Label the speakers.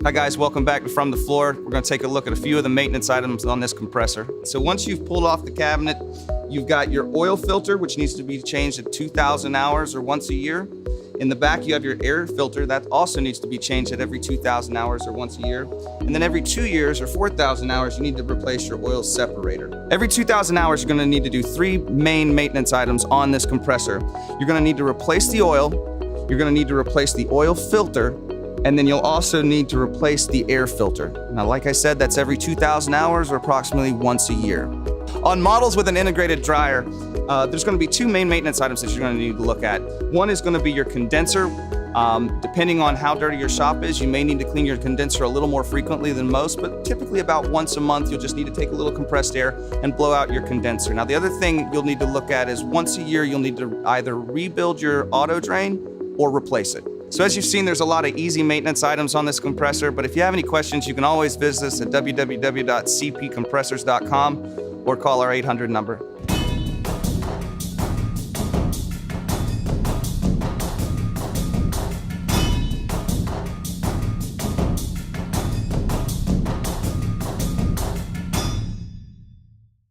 Speaker 1: Hi guys, welcome back to From the Floor. We're going to take a look at a few of the maintenance items on this compressor. So once you've pulled off the cabinet, you've got your oil filter, which needs to be changed at 2,000 hours or once a year. In the back, you have your air filter. That also needs to be changed at every 2,000 hours or once a year. And then every 2 years or 4,000 hours, you need to replace your oil separator. Every 2,000 hours, you're going to need to do 3 main maintenance items on this compressor. You're going to need to replace the oil, you're going to need to replace the oil filter, and then you'll also need to replace the air filter. Now, like I said, that's every 2,000 hours or approximately once a year. On models with an integrated dryer, there's going to be 2 main maintenance items that you're going to need to look at. One is going to be your condenser. Depending on how dirty your shop is, you may need to clean your condenser a little more frequently than most, but typically about once a month, you'll just need to take a little compressed air and blow out your condenser. Now, the other thing you'll need to look at is once a year, you'll need to either rebuild your auto drain or replace it. So as you've seen, there's a lot of easy maintenance items on this compressor, but if you have any questions, you can always visit us at www.cpcompressors.com or call our 800 number.